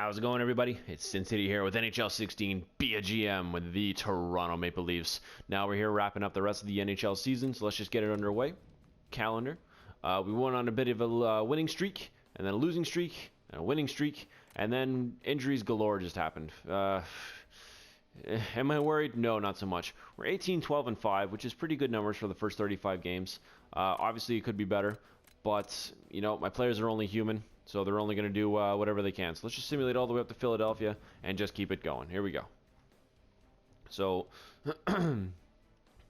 How's it going, everybody? It's Sin City here with NHL 16, be a GM with the Toronto Maple Leafs. Now we're here wrapping up the rest of the NHL season, so let's just get it underway. Calendar. We went on a bit of a winning streak, and then a losing streak, and a winning streak, and then injuries galore just happened. Am I worried? No, not so much. We're 18, 12, and 5, which is pretty good numbers for the first 35 games. Obviously, it could be better, but, you know, my players are only human. So they're only going to do whatever they can. So let's just simulate all the way up to Philadelphia and just keep it going. Here we go. So,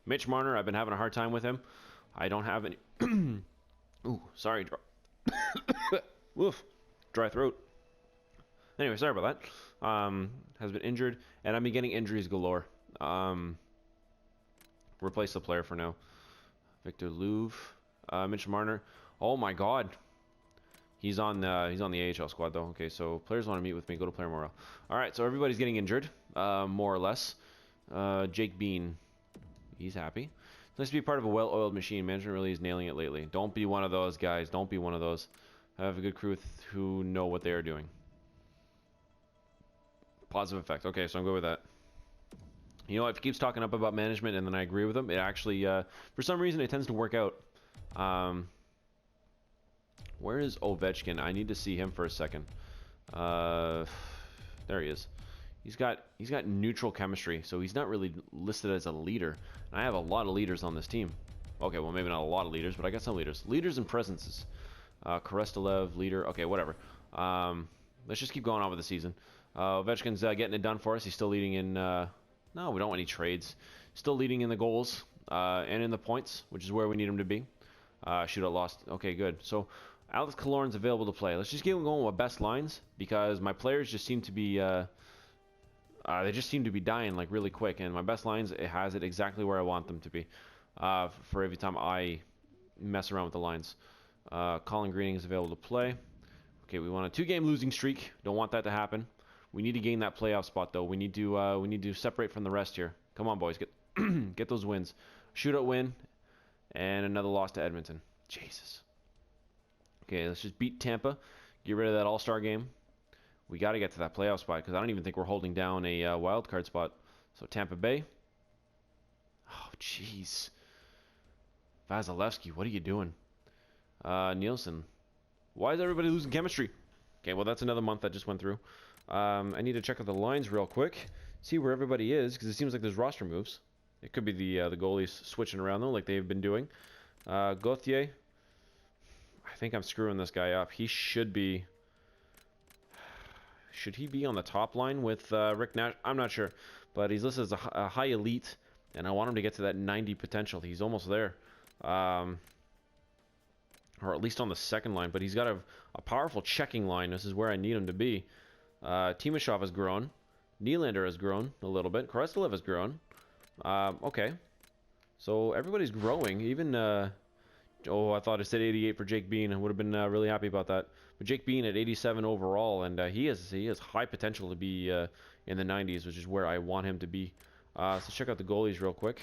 Mitch Marner, I've been having a hard time with him. I don't have any... Ooh, sorry. Woof. Dry throat. Anyway, sorry about that. Has been injured, and I've been getting injuries galore. Replace the player for now. Victor Louvre. Mitch Marner. Oh my god. He's on the AHL squad though. Okay, so players want to meet with me. Go to player morale. All right, so everybody's getting injured, more or less. Jake Bean, he's happy. It's nice to be part of a well-oiled machine. Management really is nailing it lately. Don't be one of those guys. Don't be one of those. I have a good crew who know what they are doing. Positive effect. Okay, so I'm good with that. You know, if he keeps talking up about management and then I agree with him, it actually, for some reason, it tends to work out. Where is Ovechkin? I need to see him for a second. There he is. He's got neutral chemistry, so he's not really listed as a leader. And I have a lot of leaders on this team. Okay, well, maybe not a lot of leaders, but I got some leaders. Leaders and presences. Korestelev, leader. Okay, whatever. Let's just keep going on with the season. Ovechkin's getting it done for us. He's still leading in... no, we don't want any trades. Still leading in the goals and in the points, which is where we need him to be. Shootout lost. Okay, good. So... Alex Killorn's available to play. Let's just get going with best lines because my players just seem to be they just seem to be dying like really quick, and my best lines, it has it exactly where I want them to be for every time I mess around with the lines. Colin Greening is available to play. Okay, we want a 2-game losing streak. Don't want that to happen. We need to gain that playoff spot though. We need to separate from the rest here. Come on, boys, get get those wins. Shootout win and another loss to Edmonton. Jesus. Okay, let's just beat Tampa. Get rid of that all-star game. We got to get to that playoff spot because I don't even think we're holding down a wild card spot. So Tampa Bay. Oh, jeez. Vasilevsky, what are you doing? Nielsen. Why is everybody losing chemistry? Okay, well, that's another month that just went through. I need to check out the lines real quick. See where everybody is because it seems like there's roster moves. It could be the goalies switching around, though, like they've been doing. Gauthier. I think I'm screwing this guy up. He should be... Should he be on the top line with Rick Nash? I'm not sure. But he's listed as a high elite, and I want him to get to that 90 potential. He's almost there. Or at least on the second line. But he's got a powerful checking line. This is where I need him to be. Timashov has grown. Nylander has grown a little bit. Korestelev has grown. Okay. So everybody's growing. Even... Oh, I thought it said 88 for Jake Bean. I would have been really happy about that. But Jake Bean at 87 overall, and he has high potential to be in the 90s, which is where I want him to be. So let's check out the goalies real quick.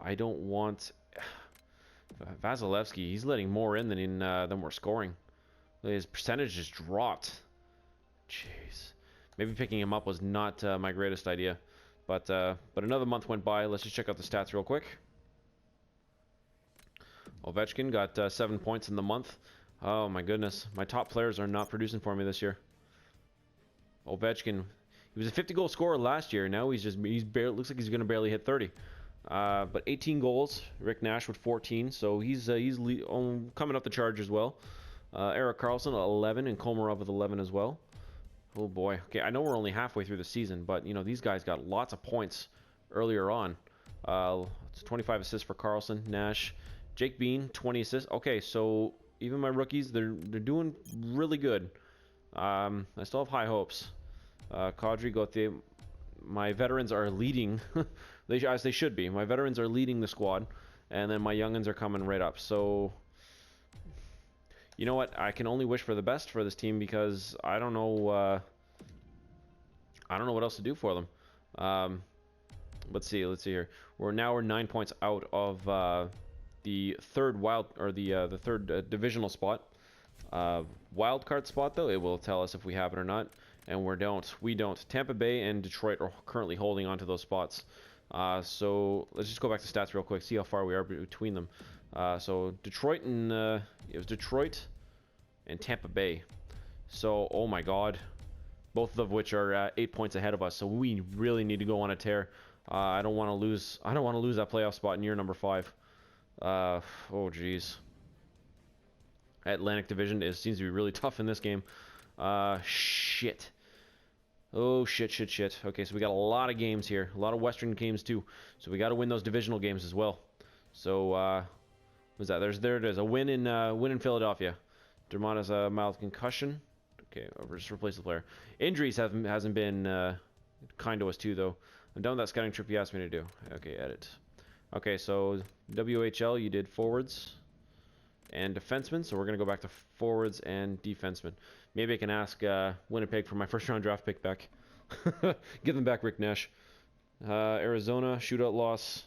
I don't want Vasilevsky. He's letting more in than we're scoring. His percentage just dropped. Jeez. Maybe picking him up was not my greatest idea. But another month went by. Let's just check out the stats real quick. Ovechkin got 7 points in the month. Oh my goodness, my top players are not producing for me this year. Ovechkin, he was a 50-goal scorer last year. Now he's barely, looks like he's going to barely hit 30. But 18 goals. Rick Nash with 14, so he's coming up the charge as well. Erik Karlsson 11 and Komarov with 11 as well. Oh boy. Okay, I know we're only halfway through the season, but you know these guys got lots of points earlier on. It's 25 assists for Karlsson, Nash. Jake Bean, 20 assists. Okay, so even my rookies, they're doing really good. I still have high hopes. Kadri, Gauthier, my veterans are leading, as they should be. My veterans are leading the squad, and then my youngins are coming right up. So, you know what? I can only wish for the best for this team because I don't know what else to do for them. Let's see here. We're 9 points out of the third divisional spot. wild card spot, though. It will tell us if we have it or not. And we don't. Tampa Bay and Detroit are currently holding on to those spots. So let's just go back to stats real quick, see how far we are between them. So Detroit and it was Detroit and Tampa Bay. So oh my God, both of which are 8 points ahead of us. So we really need to go on a tear. I don't want to lose. I don't want to lose that playoff spot in year number 5. Oh geez. Atlantic Division seems to be really tough in this game. Shit. Oh, shit. Okay, so we got a lot of games here. A lot of Western games, too. So we got to win those divisional games as well. So, what was that? There it is. A win in Philadelphia. Dermott has a mild concussion. Okay, I'll just replace the player. Injuries hasn't been kind to us, too, though. I'm done with that scouting trip you asked me to do. Okay, edit. Okay, so WHL, you did forwards and defensemen. So we're going to go back to forwards and defensemen. Maybe I can ask Winnipeg for my first-round draft pick back. Give them back Rick Nash. Arizona, shootout loss.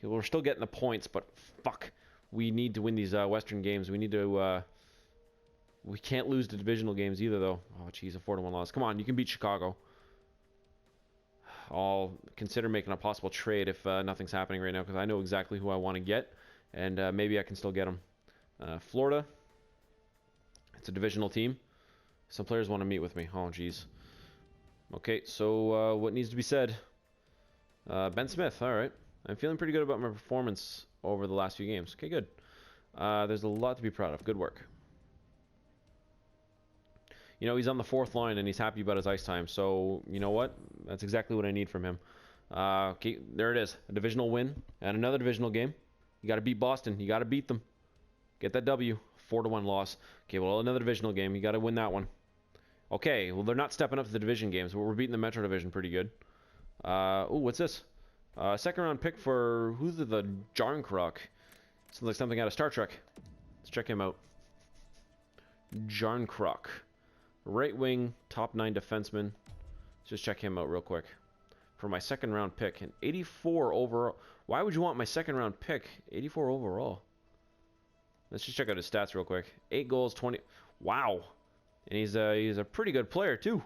We're still getting the points, but fuck. We need to win these Western games. We need to... we can't lose the divisional games either, though. Oh, jeez, a 4-1 loss. Come on, you can beat Chicago. I'll consider making a possible trade if nothing's happening right now, because I know exactly who I want to get, and maybe I can still get them. Florida. It's a divisional team. Some players want to meet with me. Oh, jeez. Okay, so what needs to be said? Ben Smith, all right. I'm feeling pretty good about my performance over the last few games. Okay, good. There's a lot to be proud of. Good work. You know, he's on the 4th line, and he's happy about his ice time. So, you know what? That's exactly what I need from him. Okay, there it is. A divisional win and another divisional game. You got to beat Boston. You got to beat them. Get that W. 4-1 loss. Okay, well, another divisional game. You got to win that one. Okay, well, they're not stepping up to the division games, but we're beating the Metro Division pretty good. Oh, what's this? Second round pick for... Who's the Jarnkrok? Sounds like something out of Star Trek. Let's check him out. Jarnkrok. Right wing, top 9 defenseman. Let's just check him out real quick. For my second round pick. And 84 overall. Why would you want my second round pick? 84 overall. Let's just check out his stats real quick. 8 goals, 20... Wow. And he's a pretty good player, too.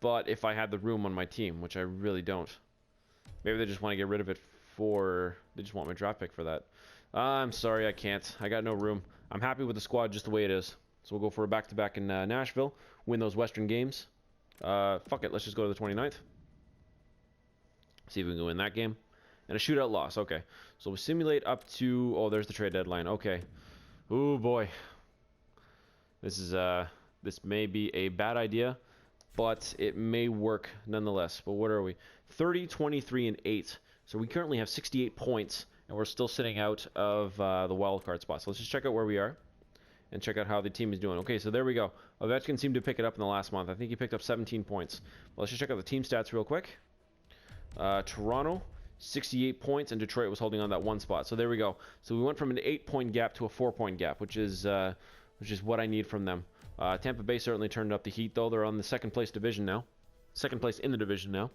But if I had the room on my team, which I really don't. Maybe they just want to get rid of it for... They just want my draft pick for that. I'm sorry, I can't. I got no room. I'm happy with the squad just the way it is. So we'll go for a back-to-back in Nashville. Win those Western games. Fuck it, let's just go to the 29th. See if we can win that game. And a shootout loss, okay. So we simulate up to... Oh, there's the trade deadline, okay. Oh boy. This may be a bad idea, but it may work nonetheless. But what are we? 30, 23, and 8. So we currently have 68 points, and we're still sitting out of the wild card spot. So let's just check out where we are and check out how the team is doing. Okay, so there we go. Ovechkin seemed to pick it up in the last month. I think he picked up 17 points. Well, let's just check out the team stats real quick. Toronto, 68 points, and Detroit was holding on that 1 spot. So there we go. So we went from an 8-point gap to a 4-point gap, which is what I need from them. Tampa Bay certainly turned up the heat, though. They're on the second place division now. Second place in the division now.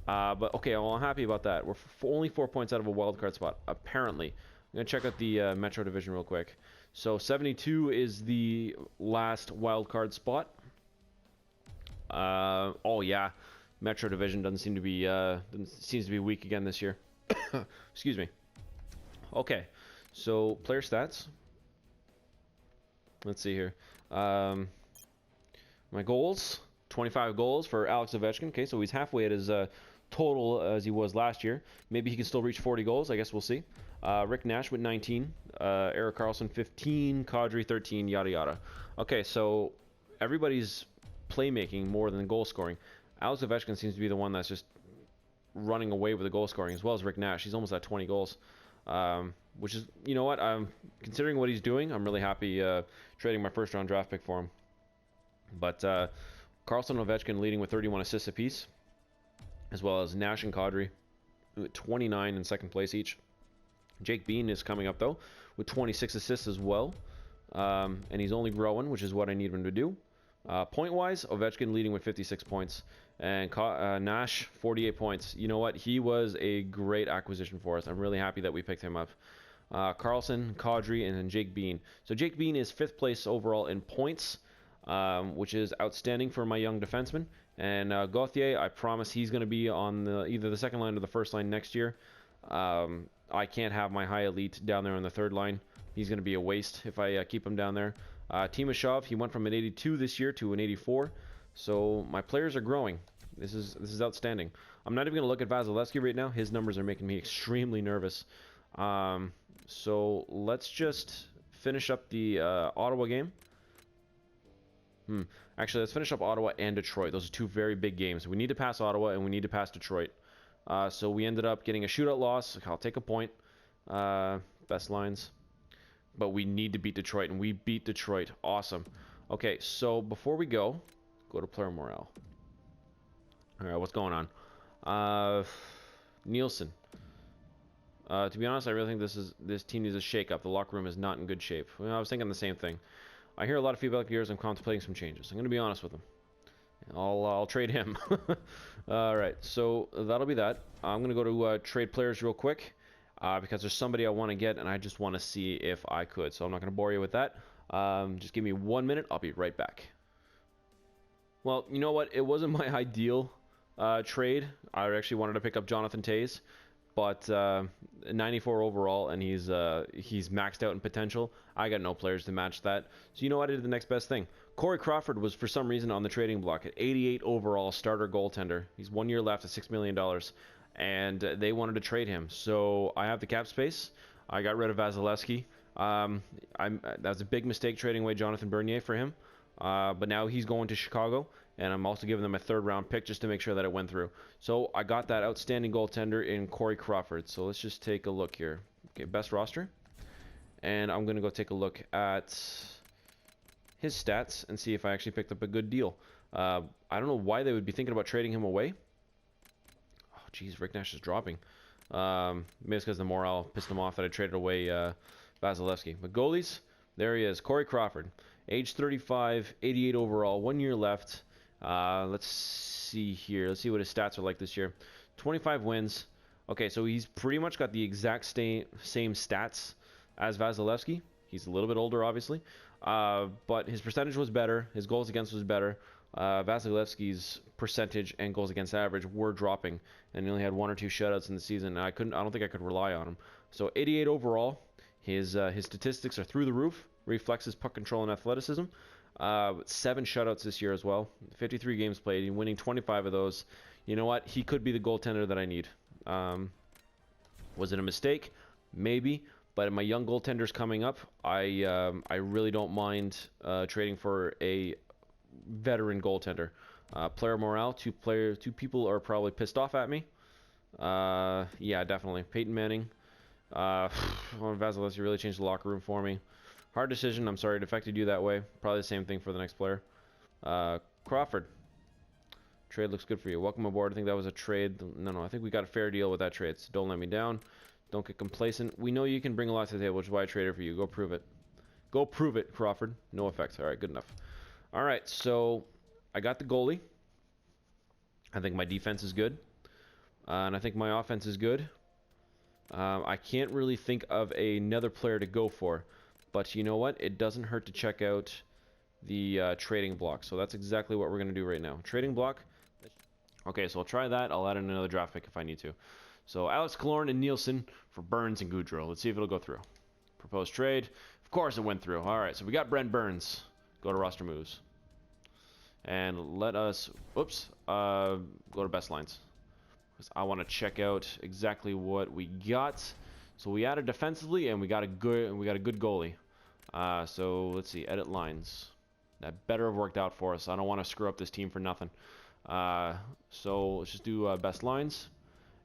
But okay, well, I'm happy about that. We're only 4 points out of a wild card spot, apparently. I'm going to check out the Metro Division real quick. So 72 is the last wild card spot. Oh yeah, Metro Division doesn't seem to be seems to be weak again this year. Excuse me. Okay, so player stats. Let's see here. My goals, 25 goals for Alex Ovechkin. Okay, so he's halfway at his total as he was last year. Maybe he can still reach 40 goals. I guess we'll see. Rick Nash with 19. Erik Karlsson 15. Kadri 13. Yada yada. Okay, so everybody's playmaking more than goal scoring. Alex Ovechkin seems to be the one that's just running away with the goal scoring, as well as Rick Nash. He's almost at 20 goals. Which is, you know what, I'm considering what he's doing. I'm really happy trading my first round draft pick for him. But Karlsson and Ovechkin leading with 31 assists apiece, as well as Nash and Kadri with 29 in second place each. Jake Bean is coming up though with 26 assists as well, and he's only growing, which is what I need him to do. Point wise, Ovechkin leading with 56 points, and Nash 48 points. You know what, he was a great acquisition for us. I'm really happy that we picked him up. Carlson, Kadri, and then Jake Bean. So Jake Bean is 5th place overall in points, which is outstanding for my young defenseman. And Gauthier, I promise he's going to be on either the second line or the first line next year. I can't have my high elite down there on the third line. He's going to be a waste if I keep him down there. Timashov, he went from an 82 this year to an 84. So my players are growing. This is outstanding. I'm not even going to look at Vasilevsky right now. His numbers are making me extremely nervous. So let's just finish up the Ottawa game. Actually, let's finish up Ottawa and Detroit. Those are 2 very big games. We need to pass Ottawa and we need to pass Detroit. So we ended up getting a shootout loss. I'll take a point. Best lines. But we need to beat Detroit, and we beat Detroit. Awesome. Okay, so before we go to player morale. All right, what's going on? Nielsen. To be honest, I really think this team needs a shake-up. The locker room is not in good shape. Well, I was thinking the same thing. I hear a lot of feedback of yours. I'm contemplating some changes. I'm going to be honest with him. I'll trade him. All right, so that'll be that. I'm going to go to trade players real quick because there's somebody I want to get, and I just want to see if I could. So I'm not going to bore you with that. Just give me 1 minute. I'll be right back. Well, you know what? It wasn't my ideal trade. I actually wanted to pick up Jonathan Toews, but 94 overall, and he's maxed out in potential. I got no players to match that. So you know what? I did the next best thing. Corey Crawford was for some reason on the trading block at 88 overall, starter goaltender. He's 1 year left at $6 million, and they wanted to trade him. So I have the cap space. I got rid of Vasilevsky. That's a big mistake trading away Jonathan Bernier for him. But now he's going to Chicago, and I'm also giving them a 3rd round pick just to make sure that it went through. So I got that outstanding goaltender in Corey Crawford. So let's just take a look here. Okay, best roster. And I'm going to go take a look at his stats and see if I actually picked up a good deal. I don't know why they would be thinking about trading him away. Oh, geez, Rick Nash is dropping. Maybe it's because the morale pissed him off that I traded away Vasilevsky. But goalies, there he is, Corey Crawford. Age 35, 88 overall, 1 year left. Let's see here. Let's see what his stats are like this year. 25 wins. Okay, so he's pretty much got the exact same stats as Vasilevsky. He's a little bit older, obviously. But his percentage was better. His goals against was better. Vasilevsky's percentage and goals against average were dropping, and he only had 1 or 2 shutouts in the season. I don't think I could rely on him. So 88 overall. His statistics are through the roof. Reflexes, puck control, and athleticism. 7 shutouts this year as well. 53 games played. He's winning 25 of those. You know what? He could be the goaltender that I need. Was it a mistake? Maybe. But my young goaltenders coming up, I really don't mind trading for a veteran goaltender. Player morale, two people are probably pissed off at me. Yeah, definitely. Peyton Manning. Vasilevsky really changed the locker room for me. Hard decision. I'm sorry it affected you that way. Probably the same thing for the next player. Crawford. Trade looks good for you. Welcome aboard. I think that was a trade. No, I think we got a fair deal with that trade. So don't let me down. Don't get complacent. We know you can bring a lot to the table, which is why I traded for you. Go prove it. Go prove it, Crawford. No effect. All right, good enough. All right, so I got the goalie. I think my defense is good. And I think my offense is good. I can't really think of another player to go for. But you know what? It doesn't hurt to check out the trading block. So that's exactly what we're going to do right now. Trading block. Okay, so I'll try that. I'll add in another draft pick if I need to. So Alex Killorn and Nielsen for Burns and Goudreau. Let's see if it'll go through. Proposed trade. Of course it went through. All right, so we got Brent Burns. Go to roster moves. And let us, go to best lines. Because I want to check out exactly what we got. So we added defensively, and we got a good goalie. So let's see, edit lines. That better have worked out for us. I don't want to screw up this team for nothing. So let's just do best lines,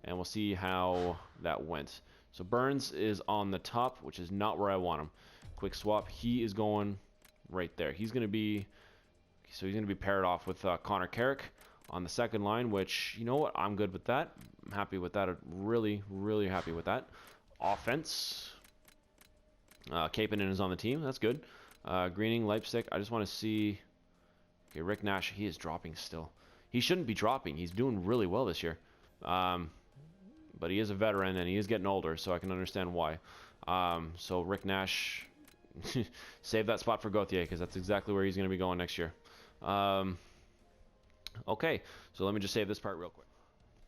and we'll see how that went. So Burns is on the top, which is not where I want him. Quick swap. He is going right there. He's going to be paired off with Connor Carrick on the second line, which, you know what, I'm good with that. I'm happy with that. Really, really happy with that. Offense. Kapanen is on the team. That's good. Greening, Leipzig. I just want to see. Okay, Rick Nash. He is dropping still. He shouldn't be dropping. He's doing really well this year. But he is a veteran and he is getting older, so I can understand why. So Rick Nash, save that spot for Gauthier, because that's exactly where he's going to be going next year. Okay, so let me just save this part real quick.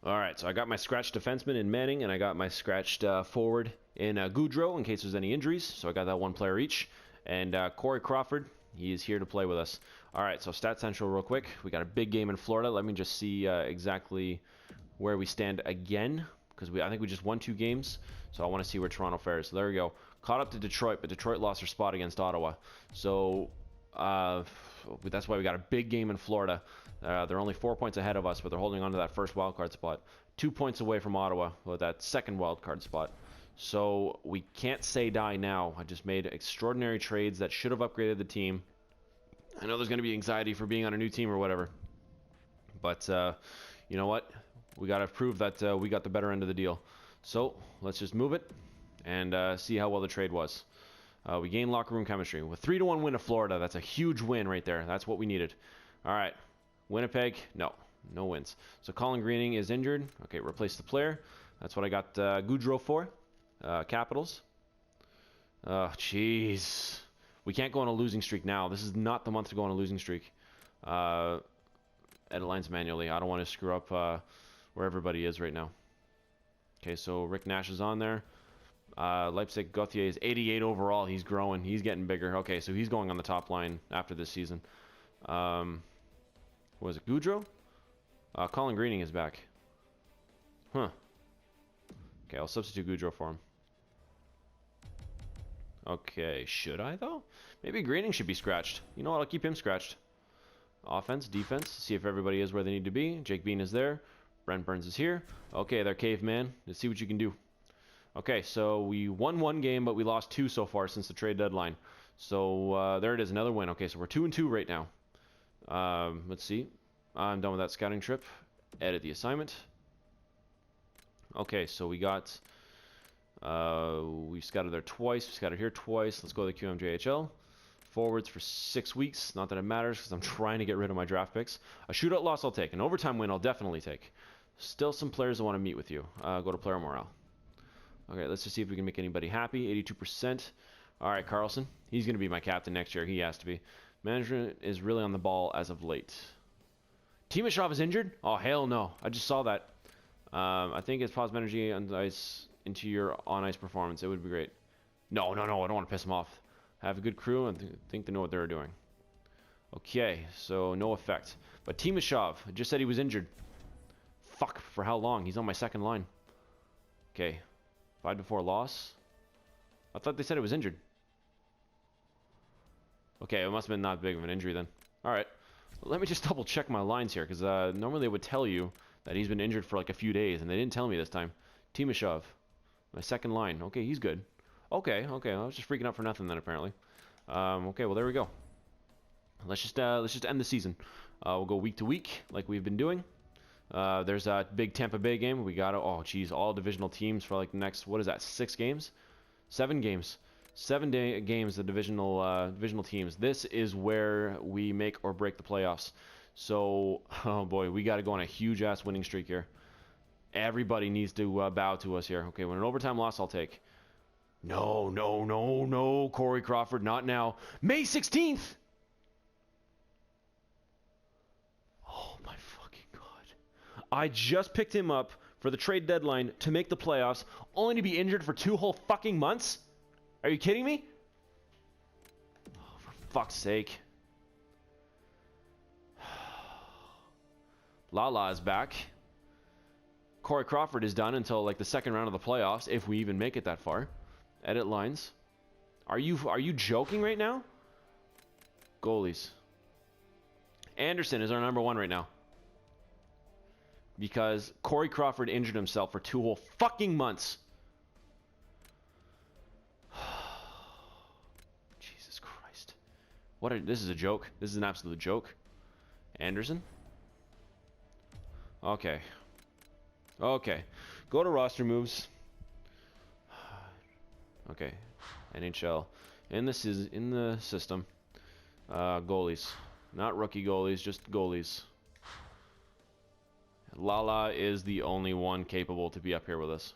Alright, so I got my scratched defenseman in Manning, and I got my scratched forward in Goudreau, in case there's any injuries. So I got that one player each. And Corey Crawford, he is here to play with us. Alright, so Stat Central real quick. We got a big game in Florida. Let me just see exactly where we stand again, because I think we just won 2 games. So I want to see where Toronto fares. So there we go. Caught up to Detroit, but Detroit lost their spot against Ottawa. So that's why we got a big game in Florida. They're only 4 points ahead of us, but they're holding on to that first wildcard spot. 2 points away from Ottawa with that second wildcard spot. So we can't say die now. I just made extraordinary trades that should have upgraded the team. I know there's going to be anxiety for being on a new team or whatever. But you know what? We got to prove that we got the better end of the deal. So let's just move it and see how well the trade was. We gained locker room chemistry. With 3-1 win of Florida, that's a huge win right there. That's what we needed. All right. Winnipeg, no wins. So Colin Greening is injured. Okay, replace the player. That's what I got Goudreau for. Capitals. Oh, jeez. We can't go on a losing streak now. This is not the month to go on a losing streak. Edit lines manually. I don't want to screw up where everybody is right now. Okay, so Rick Nash is on there. Leipzig Gauthier is 88 overall. He's growing. He's getting bigger. Okay, so he's going on the top line after this season. Was it Goudreau? Colin Greening is back. Huh. Okay, I'll substitute Goudreau for him. Okay, should I though? Maybe Greening should be scratched. You know what? I'll keep him scratched. Offense, defense, see if everybody is where they need to be. Jake Bean is there. Brent Burns is here. Okay, they're caveman. Let's see what you can do. Okay, so we won 1 game, but we lost 2 so far since the trade deadline. So there it is, another win. Okay, so we're 2-2 right now. Let's see. I'm done with that scouting trip. Edit the assignment. Okay, so we got... we scouted there twice. We scouted here twice. Let's go to the QMJHL. Forwards for 6 weeks. Not that it matters, because I'm trying to get rid of my draft picks. A shootout loss I'll take. An overtime win I'll definitely take. Still some players that want to meet with you. Go to player morale. Okay, let's just see if we can make anybody happy. 82%. All right, Carlson. He's going to be my captain next year. He has to be. Management is really on the ball as of late. Timashov is injured? Oh, hell no. I just saw that. I think it's positive energy on ice into your on-ice performance. It would be great. No. I don't want to piss him off. Have a good crew and think they know what they're doing. Okay, so no effect. But Timashov just said he was injured. Fuck, for how long? He's on my second line. Okay, 5-4 loss. I thought they said it was injured. Okay, it must have been not big of an injury then. Alright, let me just double check my lines here, because normally they would tell you that he's been injured for like a few days, and they didn't tell me this time. Timashov, my second line. Okay, he's good. Okay, I was just freaking out for nothing then apparently. Okay, well there we go. Let's just end the season. We'll go week to week like we've been doing. There's that big Tampa Bay game. We got oh geez, all divisional teams for like the next, what is that, 6 games? 7 games. 7 games, the divisional teams. This is where we make or break the playoffs. So, oh boy, we got to go on a huge ass winning streak here. Everybody needs to bow to us here. Okay, when an overtime loss, I'll take. No, Corey Crawford, not now. May 16th. Oh my fucking god! I just picked him up for the trade deadline to make the playoffs, only to be injured for 2 whole fucking months. Are you kidding me? Oh, for fuck's sake. Lala is back. Corey Crawford is done until like the second round of the playoffs, if we even make it that far. Edit lines. Are you joking right now? Goalies. Anderson is our number 1 right now. Because Corey Crawford injured himself for 2 whole fucking months. Jesus Christ. This is a joke. This is an absolute joke. Anderson? Okay. Go to roster moves. Okay. NHL. And this is in the system. Goalies. Not rookie goalies, just goalies. Lala is the only one capable to be up here with us.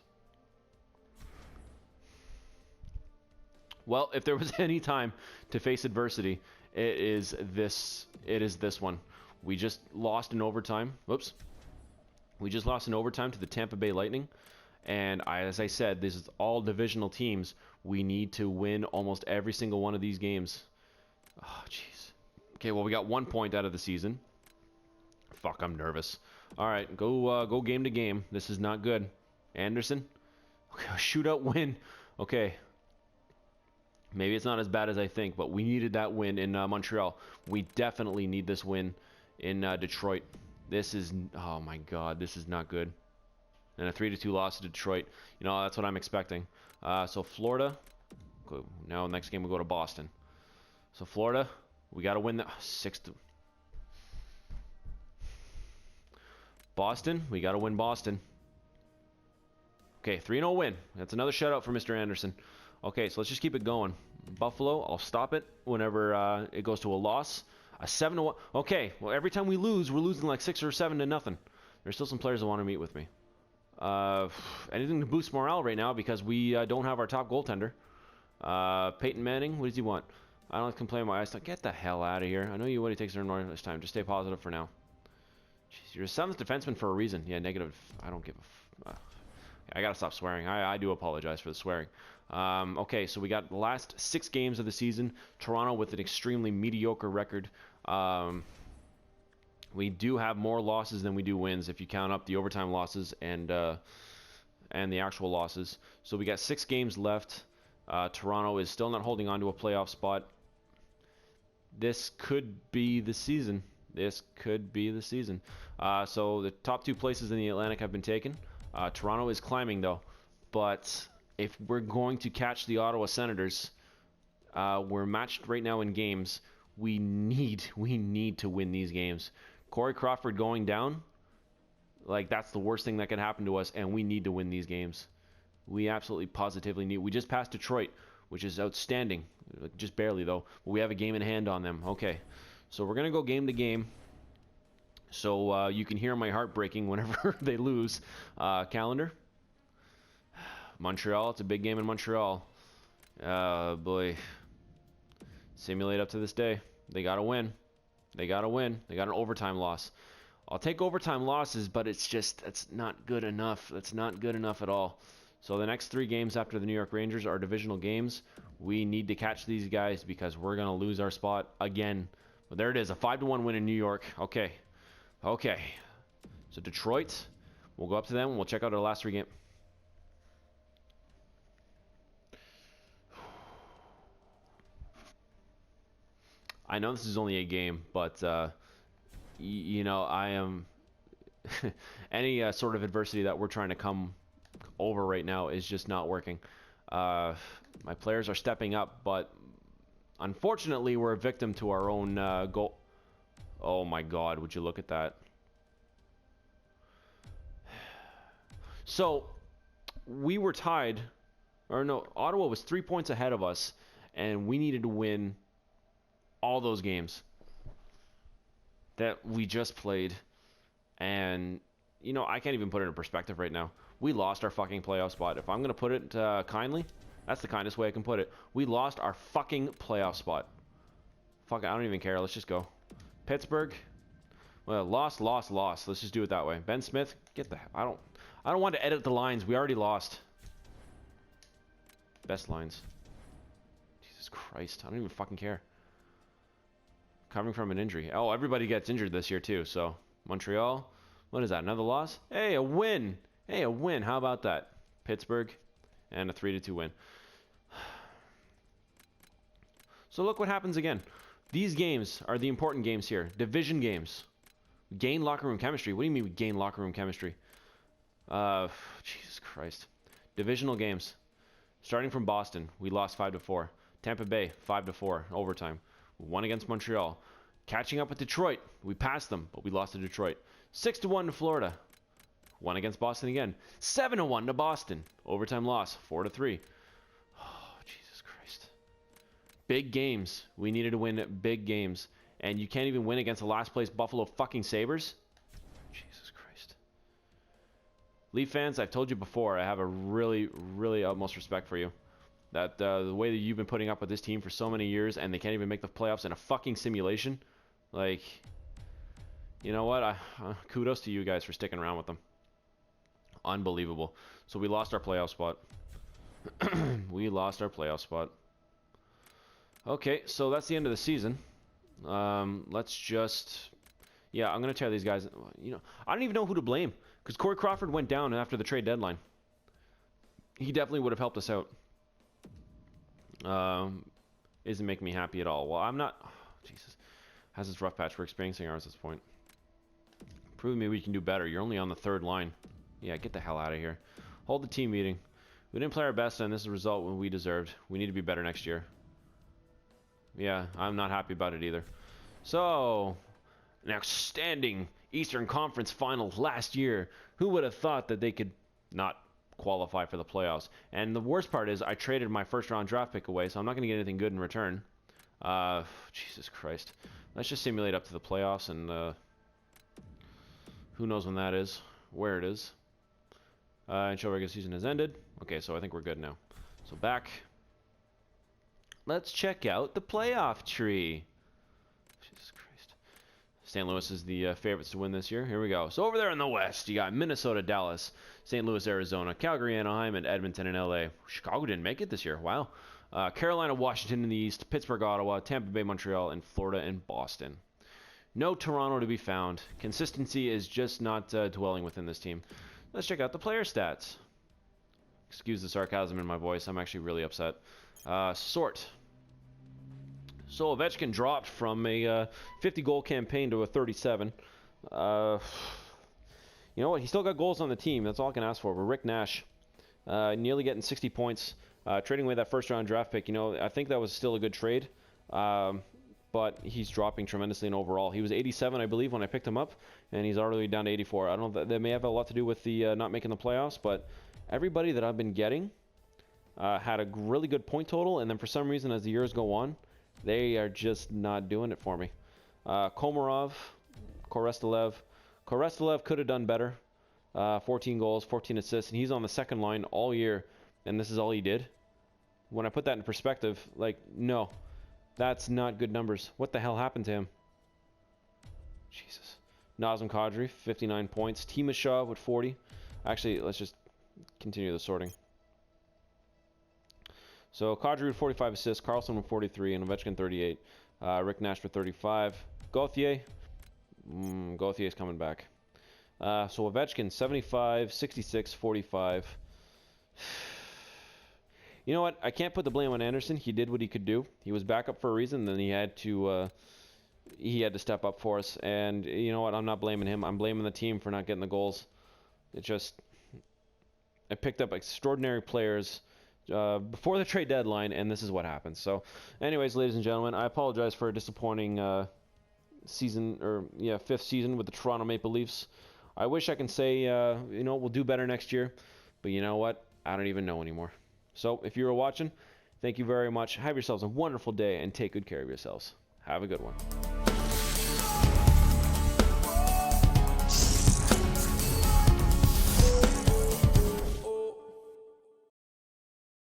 Well, if there was any time to face adversity, it is this. It is this one. We just lost in overtime. Whoops. We just lost in overtime to the Tampa Bay Lightning. And as I said, this is all divisional teams. We need to win almost every single one of these games. Oh, jeez. Okay, well, we got 1 point out of the season. Fuck, I'm nervous. All right, go game to game. This is not good. Anderson. Okay, a shootout win. Okay. Maybe it's not as bad as I think, but we needed that win in Montreal. We definitely need this win in Detroit. This is, oh my God, this is not good. And a 3-2 loss to Detroit. You know, that's what I'm expecting. So Florida. Now next game we go to Boston. So Florida, we got to win the 6-2. Boston, we got to win Boston. Okay, 3-0 win. That's another shutout for Mr. Anderson. Okay, so let's just keep it going. Buffalo, I'll stop it whenever it goes to a loss. A 7-1. Okay, well, every time we lose, we're losing like 6 or 7-0. There's still some players that want to meet with me. Anything to boost morale right now because we don't have our top goaltender. Peyton Manning, what does he want? I don't complain my eyes. Get the hell out of here. I know you when he takes their this time. Just stay positive for now. Jeez, you're a 7th defenseman for a reason. Yeah, negative. I don't give a I gotta stop swearing. I do apologize for the swearing. Okay, so we got the last 6 games of the season. Toronto with an extremely mediocre record. We do have more losses than we do wins if you count up the overtime losses and the actual losses. So we got 6 games left. Toronto is still not holding on to a playoff spot. This could be the season. This could be the season. So the top 2 places in the Atlantic have been taken. Toronto is climbing though, but if we're going to catch the Ottawa Senators, we're matched right now in games. We need to win these games. Corey Crawford going down, like that's the worst thing that can happen to us, and we need to win these games. We absolutely positively need. We just passed Detroit, which is outstanding, just barely though. But we have a game in hand on them. Okay, so we're gonna go game to game. So you can hear my heart breaking whenever they lose. Calendar. Montreal. It's a big game in Montreal. Boy. Simulate up to this day. They gotta win. They gotta win. They got an overtime loss. I'll take overtime losses, but that's not good enough. That's not good enough at all. So the next 3 games after the New York Rangers are divisional games. We need to catch these guys because we're gonna lose our spot again. But there it is, a 5-1 win in New York. Okay. Okay. So Detroit, we'll go up to them and we'll check out our last 3 games. I know this is only a game, but you know, I am any sort of adversity that we're trying to come over right now is just not working. My players are stepping up, but unfortunately, we're a victim to our own goal. Oh my God, would you look at that? So, we were tied, or no, Ottawa was 3 points ahead of us, and we needed to win all those games that we just played. And, you know, I can't even put it in perspective right now. We lost our fucking playoff spot. If I'm going to put it kindly, that's the kindest way I can put it. We lost our fucking playoff spot. Fuck, I don't even care. Let's just go. Pittsburgh. Well, lost. Let's just do it that way. Ben Smith, get the... I don't want to edit the lines. We already lost. Best lines. Jesus Christ. I don't even fucking care. Coming from an injury. Oh, everybody gets injured this year too. So, Montreal. What is that? Another loss? Hey, a win. Hey, a win. How about that? Pittsburgh. And a 3-2 win. So look what happens again. These games are the important games here. Division games. Gain locker room chemistry. What do you mean we gain locker room chemistry? Jesus Christ. Divisional games. Starting from Boston, we lost 5-4. Tampa Bay, 5-4, overtime. We won against Montreal. Catching up with Detroit, we passed them, but we lost to Detroit. 6-1 to Florida. Won against Boston again. 7-1 to Boston. Overtime loss, 4-3. Oh, Jesus Christ. Big games. We needed to win big games. And you can't even win against the last place Buffalo fucking Sabres? Jesus Christ. Leaf fans, I've told you before, I have a really, really utmost respect for you. That the way that you've been putting up with this team for so many years, and they can't even make the playoffs in a fucking simulation. Like, you know what? Kudos to you guys for sticking around with them. Unbelievable. So we lost our playoff spot. We lost our playoff spot. Okay, so that's the end of the season. Let's just... Yeah, I'm going to tear these guys... You know, I don't even know who to blame, because Corey Crawford went down after the trade deadline. He definitely would have helped us out. Isn't making me happy at all. Well, I'm not... Oh, Jesus. Has this rough patch we're experiencing ours at this point. Prove me we can do better. You're only on the 3rd line. Yeah, get the hell out of here. Hold the team meeting. We didn't play our best, and this is a result we deserved. We need to be better next year. Yeah, I'm not happy about it either. So, an outstanding Eastern Conference Finals last year. Who would have thought that they could not qualify for the playoffs? And the worst part is I traded my 1st-round draft pick away, so I'm not going to get anything good in return. Jesus Christ. Let's just simulate up to the playoffs, and who knows when that is, where it is. NHL regular season has ended. Okay, so I think we're good now. So back. Let's check out the playoff tree. Jesus Christ. St. Louis is the favorites to win this year. Here we go. So over there in the West, you got Minnesota, Dallas, St. Louis, Arizona, Calgary, Anaheim, and Edmonton and LA. Chicago didn't make it this year. Wow. Carolina, Washington in the East, Pittsburgh, Ottawa, Tampa Bay, Montreal, and Florida and Boston. No Toronto to be found. Consistency is just not dwelling within this team. Let's check out the player stats. Excuse the sarcasm in my voice. I'm actually really upset. Sort. So Ovechkin dropped from a 50-goal campaign to a 37. You know what? He still got goals on the team. That's all I can ask for. But Rick Nash, nearly getting 60 points. Trading away that 1st-round draft pick. You know, I think that was still a good trade. But he's dropping tremendously in overall. He was 87, I believe, when I picked him up, and he's already down to 84. I don't know if that may have a lot to do with the not making the playoffs, but everybody that I've been getting had a really good point total, and then for some reason, as the years go on, they are just not doing it for me. Komarov, Korestelev. Korestelev could have done better. 14 goals, 14 assists, and he's on the 2nd line all year, and this is all he did. When I put that in perspective, like, no. That's not good numbers. What the hell happened to him? Jesus. Nazem Kadri, 59 points. Timashov with 40. Actually, let's just continue the sorting. So, Kadri with 45 assists. Carlson with 43. And Ovechkin 38. Rick Nash with 35. Gauthier. Gauthier's coming back. So, Ovechkin, 75, 66, 45. You know what? I can't put the blame on Anderson. He did what he could do. He was back up for a reason. Then he had to step up for us. And you know what? I'm not blaming him. I'm blaming the team for not getting the goals. I picked up extraordinary players before the trade deadline, and this is what happened. So, anyways, ladies and gentlemen, I apologize for a disappointing season, or 5th season with the Toronto Maple Leafs. I wish I can say, you know, we'll do better next year. But you know what? I don't even know anymore. So, if you were watching, thank you very much. Have yourselves a wonderful day and take good care of yourselves. Have a good one.